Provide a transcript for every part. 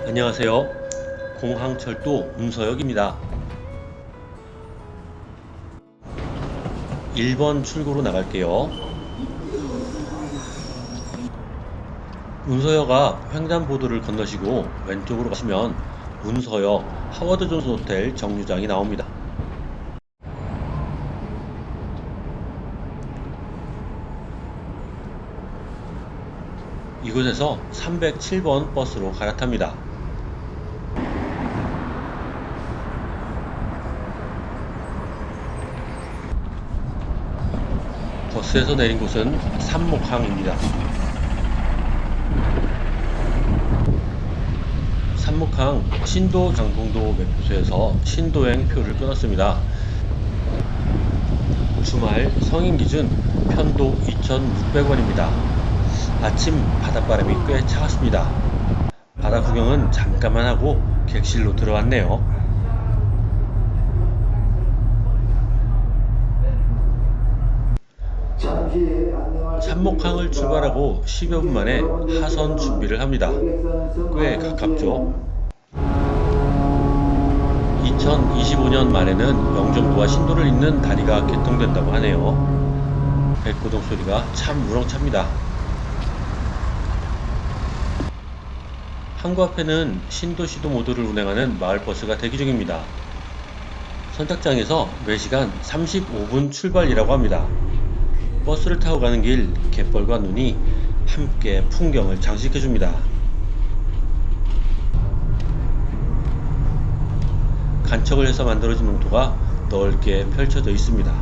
안녕하세요. 공항철도 운서역입니다. 1번 출구로 나갈게요. 운서역 앞 횡단보도를 건너시고 왼쪽으로 가시면 운서역 하워드 존스 호텔 정류장이 나옵니다. 이곳에서 307번 버스로 갈아탑니다. 버스에서 내린 곳은 삼목항입니다. 삼목항 신도 장풍도 매표소에서 신도행 표를 끊었습니다. 주말 성인 기준 편도 2,600원입니다. 아침 바닷바람이 꽤 차갑습니다. 바다 구경은 잠깐만 하고 객실로 들어왔네요. 삼목항을 출발하고 10여 분 만에 하선 준비를 합니다. 꽤 가깝죠. 2025년 말에는 영종도와 신도를 잇는 다리가 개통된다고 하네요. 백고동 소리가 참 우렁찹니다. 항구 앞에는 신도 시도 모드를 운행하는 마을버스가 대기 중입니다. 선착장에서 매시간 35분 출발이라고 합니다. 버스를 타고 가는 길 갯벌과 눈이 함께 풍경을 장식해줍니다. 간척을 해서 만들어진 농토가 넓게 펼쳐져 있습니다.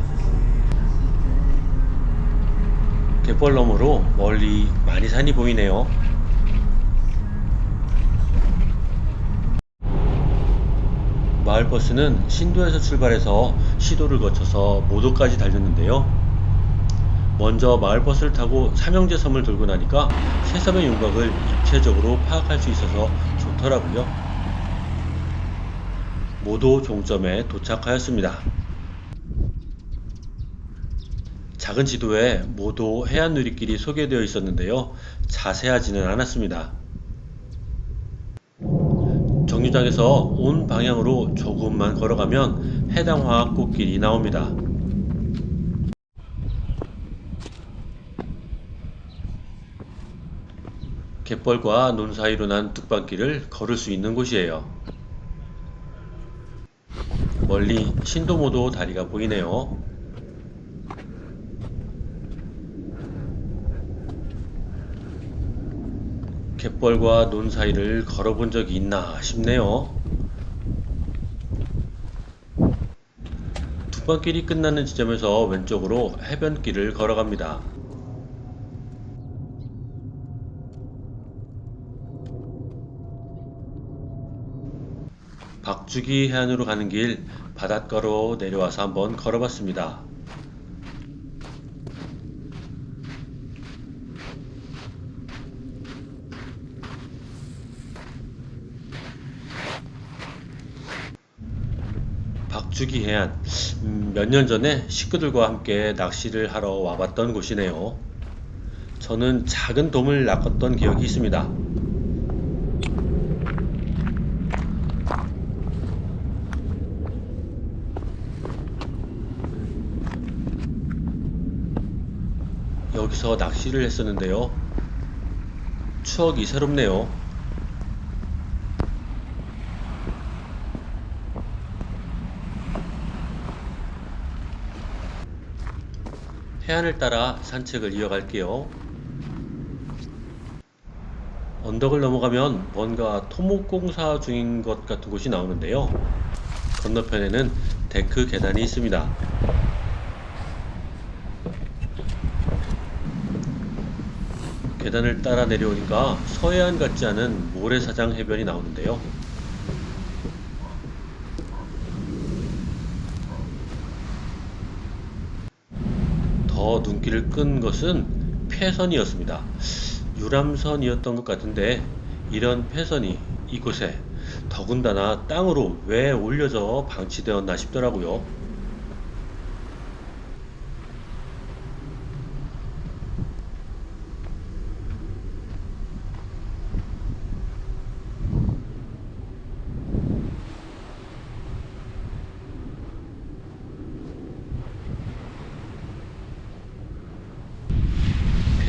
갯벌 너머로 멀리 많이 산이 보이네요. 마을버스는 신도에서 출발해서 시도를 거쳐서 모도까지 달렸는데요. 먼저 마을버스를 타고 삼형제 섬을 돌고 나니까 새섬의 윤곽을 입체적으로 파악할 수 있어서 좋더라고요. 모도 종점에 도착하였습니다. 작은 지도에 모도 해안 누리길이 소개되어 있었는데요. 자세하지는 않았습니다. 정류장에서 온 방향으로 조금만 걸어가면 해당화 꽃길이 나옵니다. 갯벌과 논 사이로 난 뚝방길을 걸을 수 있는 곳이에요. 멀리 신도모도 다리가 보이네요. 갯벌과 논 사이를 걸어본 적이 있나 싶네요. 뚝방길이 끝나는 지점에서 왼쪽으로 해변길을 걸어갑니다. 박주기 해안으로 가는 길 바닷가로 내려와서 한번 걸어봤습니다. 박주기 해안, 몇 년 전에 식구들과 함께 낚시를 하러 와봤던 곳이네요. 저는 작은 돔을 낚았던 기억이 있습니다. 여기서 낚시를 했었는데요. 추억이 새롭네요. 해안을 따라 산책을 이어갈게요. 언덕을 넘어가면 뭔가 토목공사 중인 것 같은 곳이 나오는데요. 건너편에는 데크 계단이 있습니다. 계단을 따라 내려오니까 서해안 같지 않은 모래사장 해변이 나오는데요. 더 눈길을 끈 것은 폐선이었습니다. 유람선이었던 것 같은데 이런 폐선이 이곳에 더군다나 땅으로 왜 올려져 방치되었나 싶더라고요.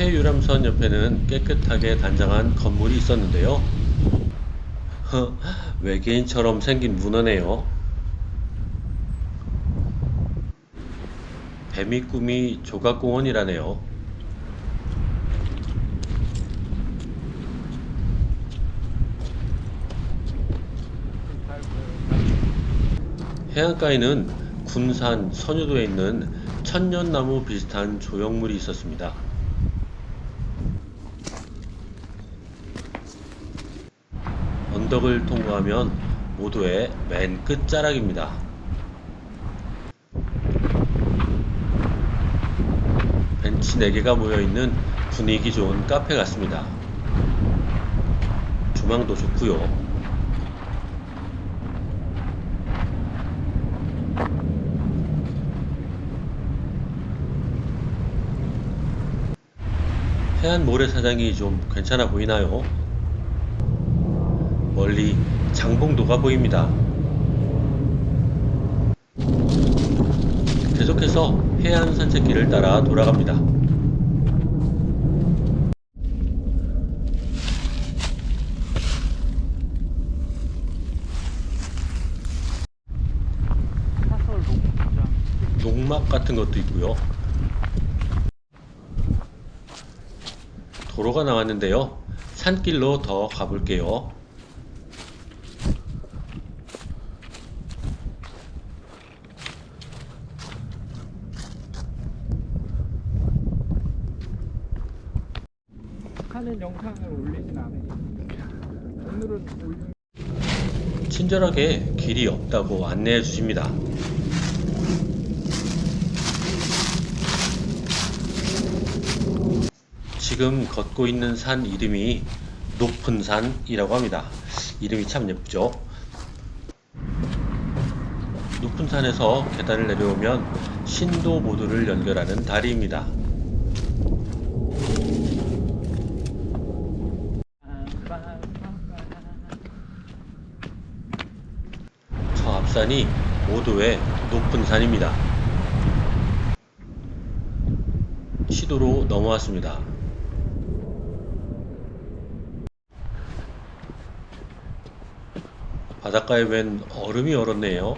해유람선 옆에는 깨끗하게 단장한 건물이 있었는데요. 외계인처럼 생긴 문어네요. 뱀이 꿈이 조각공원이라네요. 해안가에는 군산 선유도에 있는 천년나무 비슷한 조형물이 있었습니다. 언덕을 통과하면 모두의 맨 끝자락입니다. 벤치 4개가 모여있는 분위기 좋은 카페 같습니다. 조망도 좋고요. 해안 모래사장이 좀 괜찮아 보이나요? 멀리 장봉도가 보입니다. 계속해서 해안 산책길을 따라 돌아갑니다. 사설 농장. 농막 같은 것도 있고요. 도로가 나왔는데요. 산길로 더 가볼게요. 하는 영상을 올리진 않으니까 오늘은 친절하게 길이 없다고 안내해 주십니다. 지금 걷고 있는 산 이름이 높은 산이라고 합니다. 이름이 참 예쁘죠? 높은 산에서 계단을 내려오면 신도 모두를 연결하는 다리입니다. 저 앞산이 모두의 높은 산입니다. 시도로 넘어왔습니다. 바닷가에 웬 얼음이 얼었네요.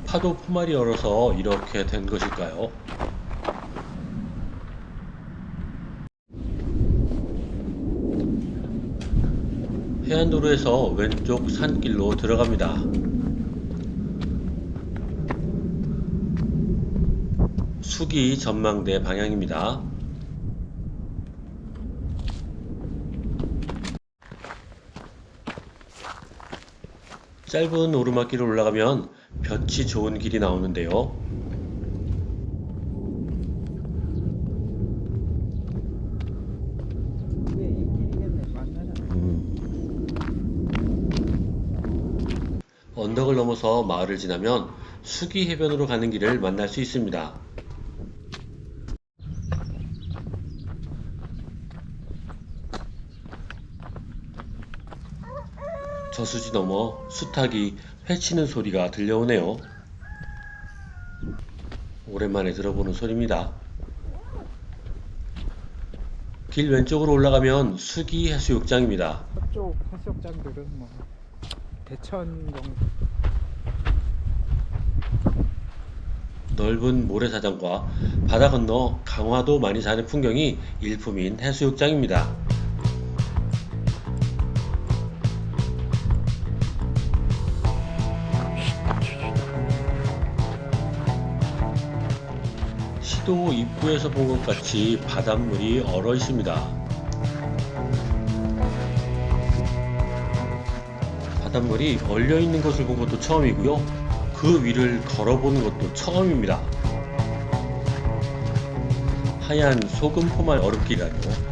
파도 포말이 얼어서 이렇게 된 것일까요? 해안도로에서 왼쪽 산길로 들어갑니다. 수기 전망대 방향입니다. 짧은 오르막길을 올라가면 볕이 좋은 길이 나오는데요. 이게 이 길이겠네. 맞나요? 언덕을 넘어서 마을을 지나면 수기 해변으로 가는 길을 만날 수 있습니다. 저수지 넘어 수탉이 회치는 소리가 들려오네요. 오랜만에 들어보는 소리입니다. 길 왼쪽으로 올라가면 수기 해수욕장입니다. 저쪽 해수욕장들은 뭐 대천 정도. 넓은 모래사장과 바다 건너 강화도 많이 사는 풍경이 일품인 해수욕장입니다. 시도 입구에서 본 것 같이 바닷물이 얼어 있습니다. 바닷물이 얼려 있는 것을 본 것도 처음이고요. 그 위를 걸어보는 것도 처음입니다. 하얀 소금 포말 얼음길이라뇨.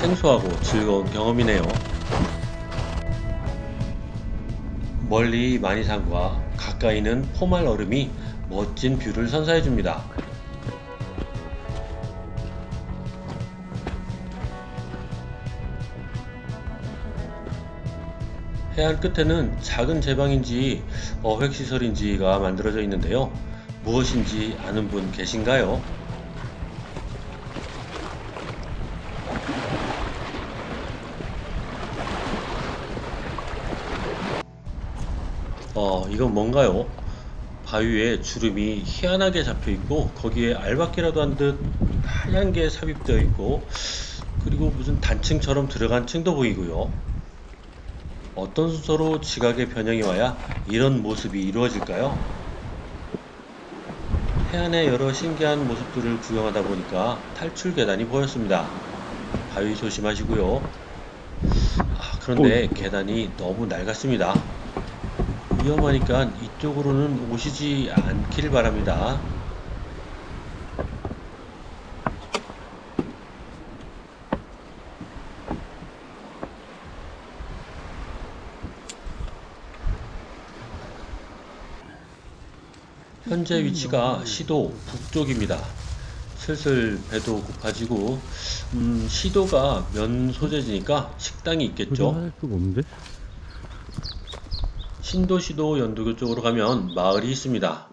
생소하고 즐거운 경험이네요. 멀리 만이산과 가까이는 포말 얼음이 멋진 뷰를 선사해줍니다. 해안 끝에는 작은 제방인지 어획시설인지가 만들어져 있는데요. 무엇인지 아는 분 계신가요? 이건 뭔가요? 바위에 주름이 희한하게 잡혀 있고 거기에 알바끼라도 한 듯 하얀 게 삽입되어 있고 그리고 무슨 단층처럼 들어간 층도 보이고요. 어떤 순서로 지각의 변형이 와야 이런 모습이 이루어질까요? 해안의 여러 신기한 모습들을 구경하다 보니까 탈출 계단이 보였습니다. 바위 조심하시고요. 그런데 계단이 너무 낡았습니다. 위험하니까 이쪽으로는 오시지 않길 바랍니다. 현재 위치가 시도 북쪽입니다. 슬슬 배도 고파지고 시도가 면 소재지니까 식당이 있겠죠. 할 수가 없는데? 신도시도 연도교 쪽으로 가면 마을이 있습니다.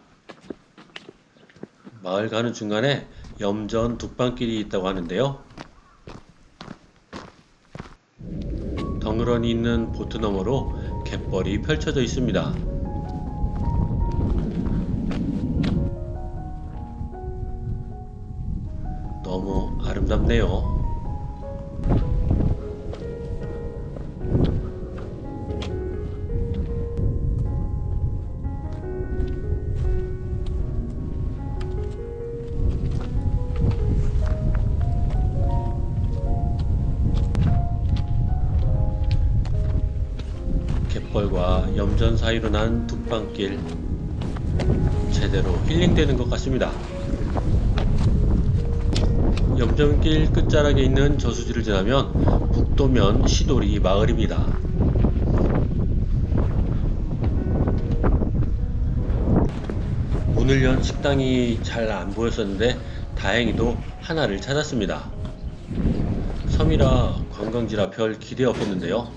마을 가는 중간에 염전 둑방길이 있다고 하는데요. 덩그러니 있는 보트 너머로 갯벌이 펼쳐져 있습니다. 너무 아름답네요. 갯벌과 염전 사이로 난 둑방길 제대로 힐링되는 것 같습니다. 염전길 끝자락에 있는 저수지를 지나면 북도면 시돌이 마을입니다. 문을 연 식당이 잘 안 보였었는데 다행히도 하나를 찾았습니다. 섬이라 관광지라 별 기대 없었는데요.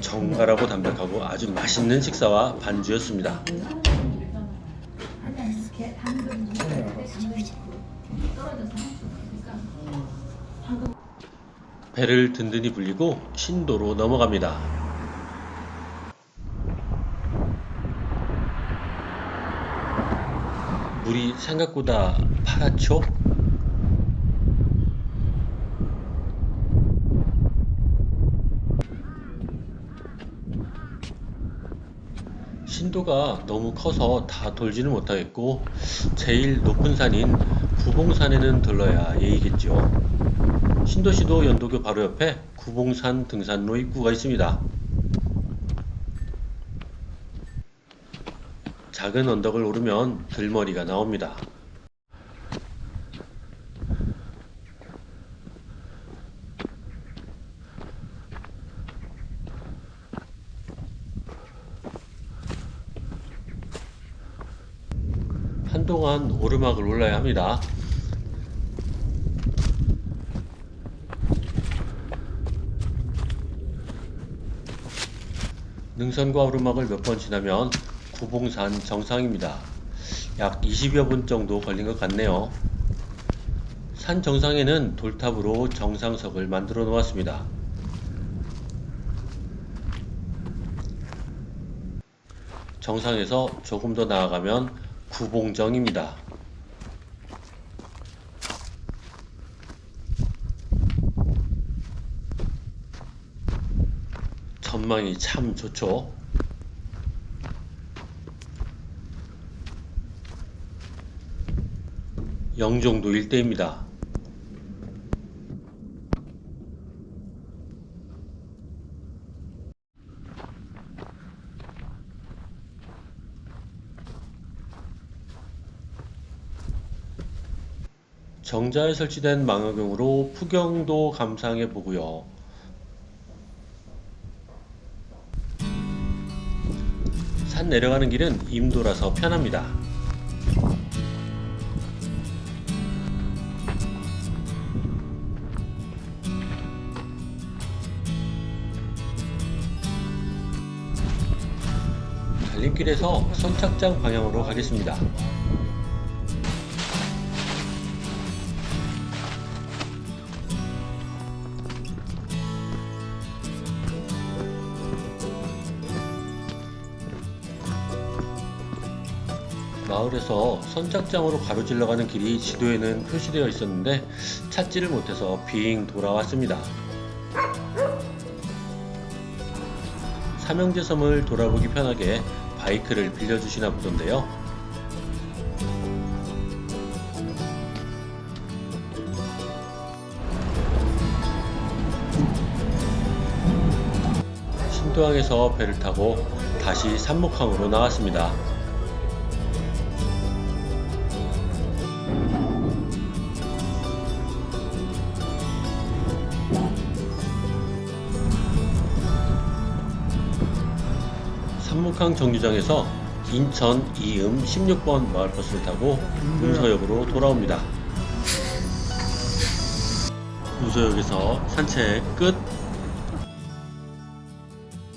정갈하고 담백하고 아주 맛있는 식사와 반주였습니다. 배를 든든히 불리고 신도로 넘어갑니다. 물이 생각보다 파랗죠? 신도가 너무 커서 다 돌지는 못하겠고 제일 높은 산인 구봉산에는 들러야 예의겠죠. 신도시도 연도교 바로 옆에 구봉산 등산로 입구가 있습니다. 작은 언덕을 오르면 들머리가 나옵니다. 한동안 오르막을 올라야 합니다. 능선과 오르막을 몇 번 지나면 구봉산 정상입니다. 약 20여 분 정도 걸린 것 같네요. 산 정상에는 돌탑으로 정상석을 만들어 놓았습니다. 정상에서 조금 더 나아가면 구봉정입니다. 전망이 참 좋죠. 영종도 일대입니다. 정자에 설치된 망원경으로 풍경도 감상해 보고요. 산 내려가는 길은 임도라서 편합니다. 갈림길에서 선착장 방향으로 가겠습니다. 마을에서 선착장으로 가로질러 가는 길이 지도에는 표시되어 있었는데 찾지를 못해서 빙 돌아왔습니다. 삼형제 섬을 돌아보기 편하게 바이크를 빌려주시나 보던데요. 신도항에서 배를 타고 다시 삼목항으로 나왔습니다. 삼목항 정류장에서 인천 이음 16번 마을버스를 타고 문서역으로 돌아옵니다. 문서역에서 산책 끝!